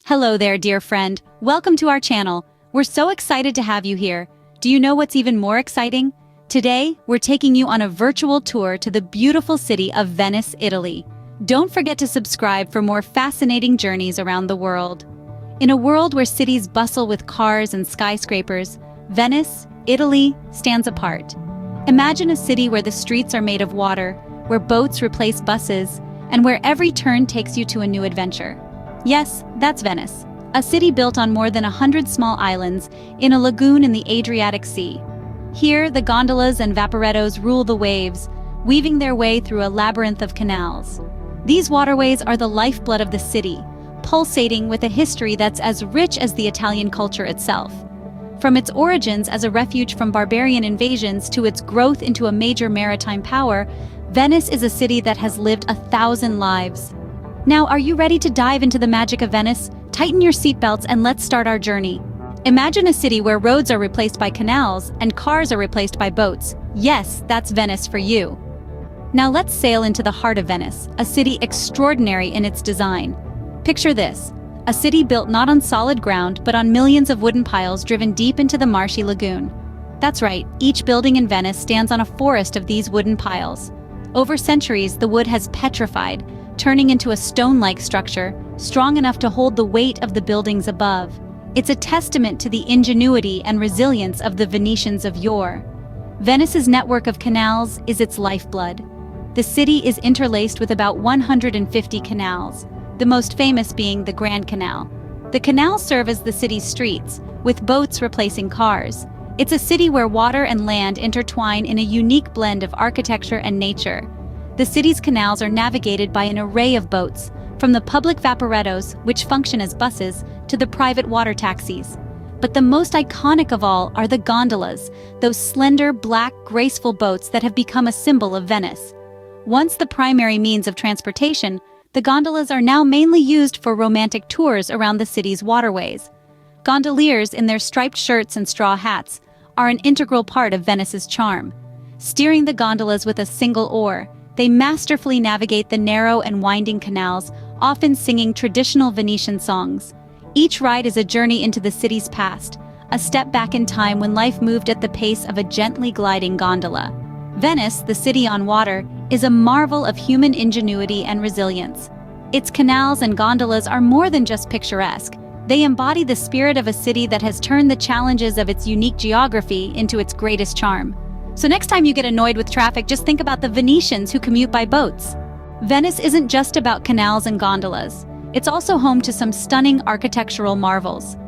Hello there, dear friend. Welcome to our channel. We're so excited to have you here. Do you know what's even more exciting? Today, we're taking you on a virtual tour to the beautiful city of Venice, Italy. Don't forget to subscribe for more fascinating journeys around the world. In a world where cities bustle with cars and skyscrapers, Venice, Italy, stands apart. Imagine a city where the streets are made of water, where boats replace buses, and where every turn takes you to a new adventure. Yes, that's Venice, a city built on more than 100 small islands in a lagoon in the Adriatic Sea. Here, the gondolas and vaporettos rule the waves, weaving their way through a labyrinth of canals. These waterways are the lifeblood of the city, pulsating with a history that's as rich as the Italian culture itself. From its origins as a refuge from barbarian invasions to its growth into a major maritime power, Venice is a city that has lived 1,000 lives. Now, are you ready to dive into the magic of Venice? Tighten your seatbelts and let's start our journey. Imagine a city where roads are replaced by canals and cars are replaced by boats. Yes, that's Venice for you. Now let's sail into the heart of Venice, a city extraordinary in its design. Picture this, a city built not on solid ground but on millions of wooden piles driven deep into the marshy lagoon. That's right, each building in Venice stands on a forest of these wooden piles. Over centuries, the wood has petrified, turning into a stone-like structure, strong enough to hold the weight of the buildings above. It's a testament to the ingenuity and resilience of the Venetians of yore. Venice's network of canals is its lifeblood. The city is interlaced with about 150 canals, the most famous being the Grand Canal. The canals serve as the city's streets, with boats replacing cars. It's a city where water and land intertwine in a unique blend of architecture and nature. The city's canals are navigated by an array of boats, from the public vaporettos, which function as buses, to the private water taxis. But the most iconic of all are the gondolas, those slender, black, graceful boats that have become a symbol of Venice. Once the primary means of transportation, the gondolas are now mainly used for romantic tours around the city's waterways. Gondoliers, in their striped shirts and straw hats, are an integral part of Venice's charm. Steering the gondolas with a single oar, they masterfully navigate the narrow and winding canals, often singing traditional Venetian songs. Each ride is a journey into the city's past, a step back in time when life moved at the pace of a gently gliding gondola. Venice, the city on water, is a marvel of human ingenuity and resilience. Its canals and gondolas are more than just picturesque. They embody the spirit of a city that has turned the challenges of its unique geography into its greatest charm. So next time you get annoyed with traffic, just think about the Venetians who commute by boats. Venice isn't just about canals and gondolas. It's also home to some stunning architectural marvels.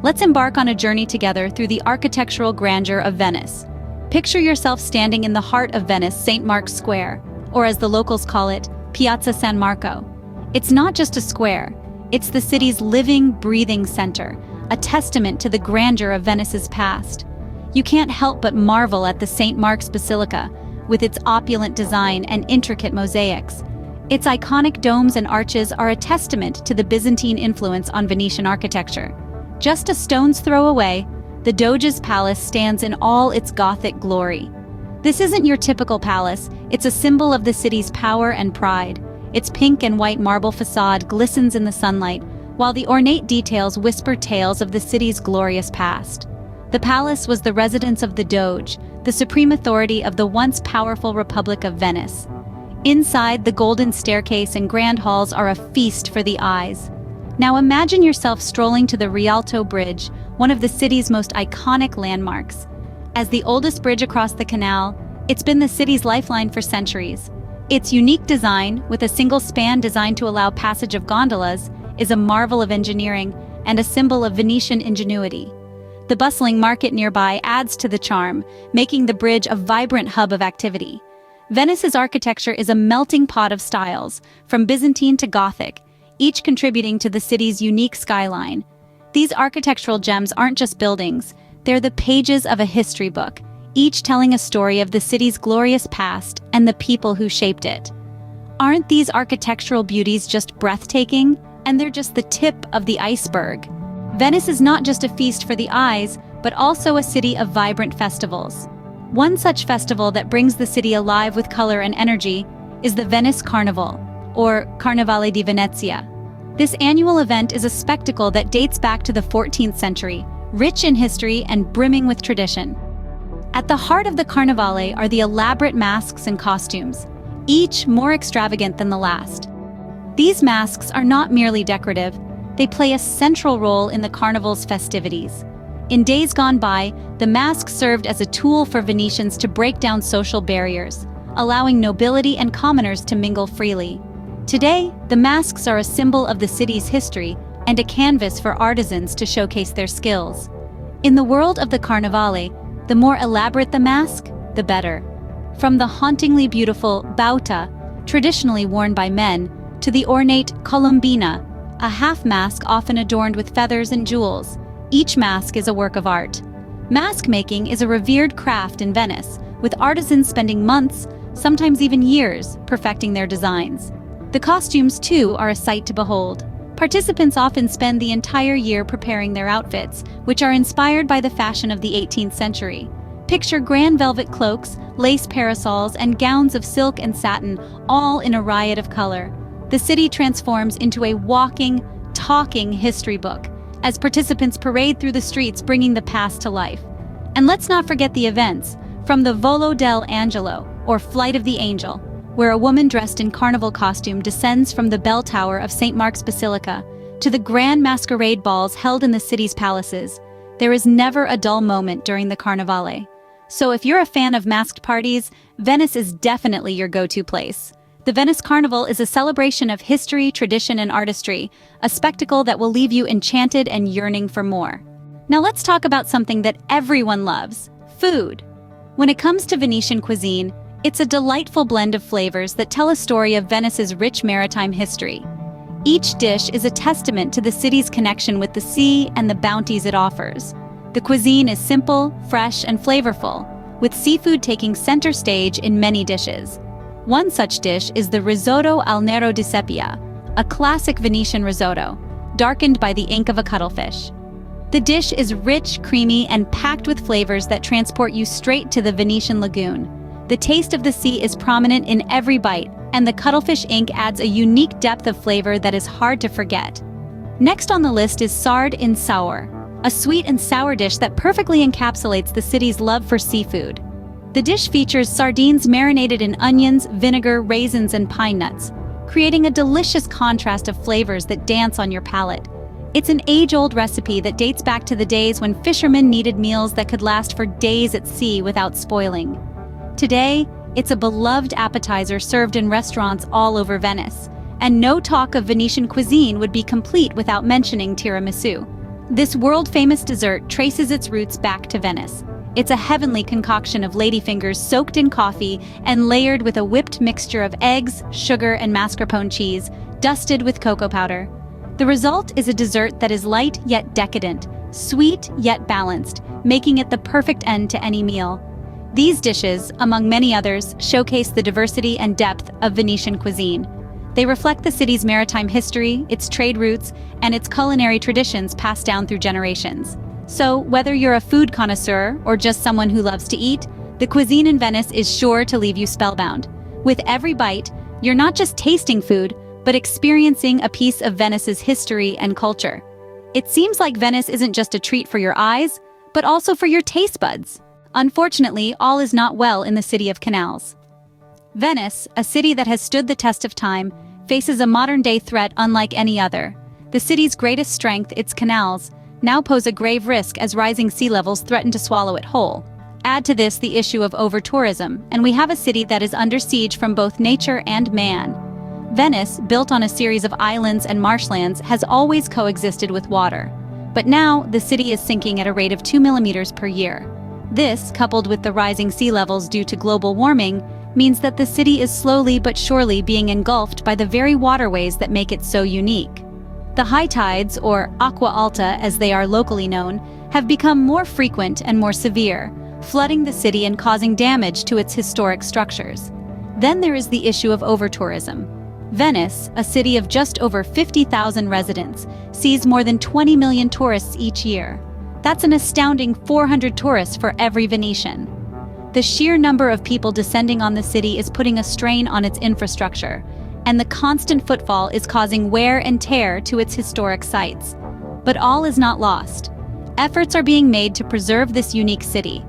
Let's embark on a journey together through the architectural grandeur of Venice. Picture yourself standing in the heart of Venice, St. Mark's Square, or as the locals call it, Piazza San Marco. It's not just a square. It's the city's living, breathing center, a testament to the grandeur of Venice's past. You can't help but marvel at the St. Mark's Basilica, with its opulent design and intricate mosaics. Its iconic domes and arches are a testament to the Byzantine influence on Venetian architecture. Just a stone's throw away, the Doge's palace stands in all its Gothic glory. This isn't your typical palace, it's a symbol of the city's power and pride. Its pink and white marble facade glistens in the sunlight, while the ornate details whisper tales of the city's glorious past. The palace was the residence of the Doge, the supreme authority of the once powerful Republic of Venice. Inside, the golden staircase and grand halls are a feast for the eyes. Now imagine yourself strolling to the Rialto Bridge, one of the city's most iconic landmarks. As the oldest bridge across the canal, it's been the city's lifeline for centuries. Its unique design, with a single span designed to allow passage of gondolas, is a marvel of engineering and a symbol of Venetian ingenuity. The bustling market nearby adds to the charm, making the bridge a vibrant hub of activity. Venice's architecture is a melting pot of styles, from Byzantine to Gothic, each contributing to the city's unique skyline. These architectural gems aren't just buildings, they're the pages of a history book, each telling a story of the city's glorious past and the people who shaped it. Aren't these architectural beauties just breathtaking? And they're just the tip of the iceberg. Venice is not just a feast for the eyes, but also a city of vibrant festivals. One such festival that brings the city alive with color and energy is the Venice Carnival, or Carnevale di Venezia. This annual event is a spectacle that dates back to the 14th century, rich in history and brimming with tradition. At the heart of the Carnevale are the elaborate masks and costumes, each more extravagant than the last. These masks are not merely decorative, they play a central role in the Carnival's festivities. In days gone by, the masks served as a tool for Venetians to break down social barriers, allowing nobility and commoners to mingle freely. Today, the masks are a symbol of the city's history and a canvas for artisans to showcase their skills. In the world of the Carnevale, the more elaborate the mask, the better. From the hauntingly beautiful bauta, traditionally worn by men, to the ornate colombina, a half-mask often adorned with feathers and jewels. Each mask is a work of art. Mask making is a revered craft in Venice, with artisans spending months, sometimes even years, perfecting their designs. The costumes, too, are a sight to behold. Participants often spend the entire year preparing their outfits, which are inspired by the fashion of the 18th century. Picture grand velvet cloaks, lace parasols, and gowns of silk and satin, all in a riot of color. The city transforms into a walking, talking history book, as participants parade through the streets bringing the past to life. And let's not forget the events, from the Volo dell'Angelo, or Flight of the Angel, where a woman dressed in carnival costume descends from the bell tower of St. Mark's Basilica, to the grand masquerade balls held in the city's palaces. There is never a dull moment during the Carnevale. So if you're a fan of masked parties, Venice is definitely your go-to place. The Venice Carnival is a celebration of history, tradition, and artistry, a spectacle that will leave you enchanted and yearning for more. Now let's talk about something that everyone loves: food. When it comes to Venetian cuisine, it's a delightful blend of flavors that tell a story of Venice's rich maritime history. Each dish is a testament to the city's connection with the sea and the bounties it offers. The cuisine is simple, fresh, and flavorful, with seafood taking center stage in many dishes. One such dish is the risotto al nero di seppia, a classic Venetian risotto, darkened by the ink of a cuttlefish. The dish is rich, creamy, and packed with flavors that transport you straight to the Venetian lagoon. The taste of the sea is prominent in every bite, and the cuttlefish ink adds a unique depth of flavor that is hard to forget. Next on the list is sard in saur, a sweet and sour dish that perfectly encapsulates the city's love for seafood. The dish features sardines marinated in onions, vinegar, raisins, and pine nuts, creating a delicious contrast of flavors that dance on your palate. It's an age-old recipe that dates back to the days when fishermen needed meals that could last for days at sea without spoiling. Today, it's a beloved appetizer served in restaurants all over Venice, and no talk of Venetian cuisine would be complete without mentioning tiramisu. This world-famous dessert traces its roots back to Venice. It's a heavenly concoction of ladyfingers soaked in coffee and layered with a whipped mixture of eggs, sugar, and mascarpone cheese, dusted with cocoa powder. The result is a dessert that is light yet decadent, sweet yet balanced, making it the perfect end to any meal. These dishes, among many others, showcase the diversity and depth of Venetian cuisine. They reflect the city's maritime history, its trade routes, and its culinary traditions passed down through generations. So, whether you're a food connoisseur or just someone who loves to eat, the cuisine in Venice is sure to leave you spellbound. With every bite, you're not just tasting food, but experiencing a piece of Venice's history and culture. It seems like Venice isn't just a treat for your eyes, but also for your taste buds. Unfortunately, all is not well in the city of Canals. Venice, a city that has stood the test of time, faces a modern-day threat unlike any other. The city's greatest strength, its canals, now pose a grave risk as rising sea levels threaten to swallow it whole. Add to this the issue of over-tourism, and we have a city that is under siege from both nature and man. Venice, built on a series of islands and marshlands, has always coexisted with water. But now, the city is sinking at a rate of 2 millimeters per year. This, coupled with the rising sea levels due to global warming, means that the city is slowly but surely being engulfed by the very waterways that make it so unique. The high tides, or acqua alta as they are locally known, have become more frequent and more severe, flooding the city and causing damage to its historic structures. Then there is the issue of over-tourism. Venice, a city of just over 50,000 residents, sees more than 20 million tourists each year. That's an astounding 400 tourists for every Venetian. The sheer number of people descending on the city is putting a strain on its infrastructure, and the constant footfall is causing wear and tear to its historic sites. But all is not lost. Efforts are being made to preserve this unique city.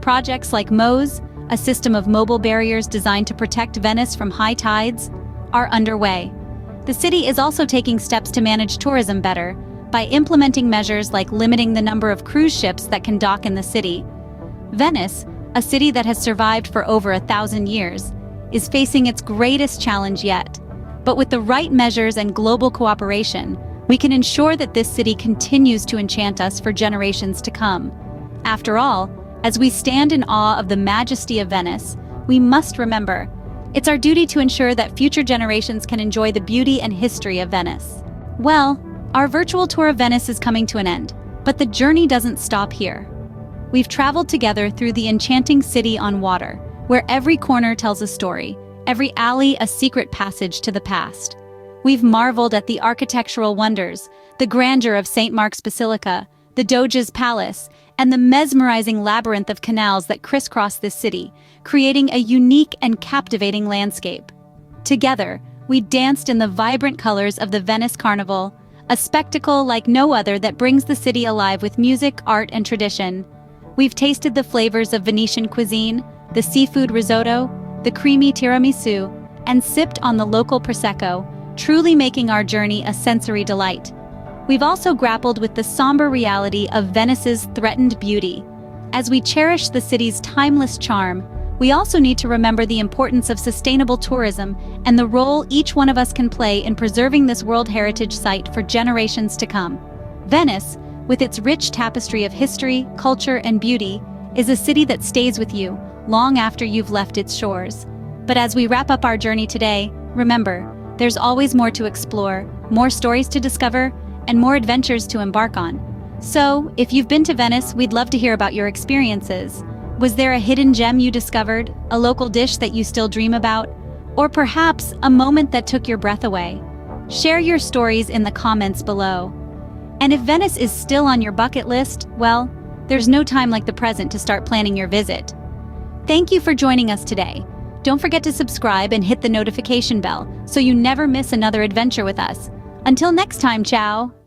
Projects like MOSE, a system of mobile barriers designed to protect Venice from high tides, are underway. The city is also taking steps to manage tourism better by implementing measures like limiting the number of cruise ships that can dock in the city. Venice, a city that has survived for over 1,000 years, is facing its greatest challenge yet. But with the right measures and global cooperation, we can ensure that this city continues to enchant us for generations to come. After all, as we stand in awe of the majesty of Venice, we must remember, it's our duty to ensure that future generations can enjoy the beauty and history of Venice. Well, our virtual tour of Venice is coming to an end, but the journey doesn't stop here. We've traveled together through the enchanting city on water, where every corner tells a story, every alley a secret passage to the past. We've marveled at the architectural wonders, the grandeur of St. Mark's Basilica, the Doge's Palace, and the mesmerizing labyrinth of canals that crisscross this city, creating a unique and captivating landscape. Together, we danced in the vibrant colors of the Venice Carnival, a spectacle like no other that brings the city alive with music, art, and tradition. We've tasted the flavors of Venetian cuisine, the seafood risotto, the creamy tiramisu, and sipped on the local prosecco, truly making our journey a sensory delight. We've also grappled with the somber reality of Venice's threatened beauty. As we cherish the city's timeless charm, we also need to remember the importance of sustainable tourism and the role each one of us can play in preserving this World Heritage Site for generations to come. Venice, with its rich tapestry of history, culture, and beauty, is a city that stays with you long after you've left its shores. But as we wrap up our journey today, remember, there's always more to explore, more stories to discover, and more adventures to embark on. So, if you've been to Venice, we'd love to hear about your experiences. Was there a hidden gem you discovered, a local dish that you still dream about, or perhaps a moment that took your breath away? Share your stories in the comments below. And if Venice is still on your bucket list, well, there's no time like the present to start planning your visit. Thank you for joining us today. Don't forget to subscribe and hit the notification bell so you never miss another adventure with us. Until next time, ciao!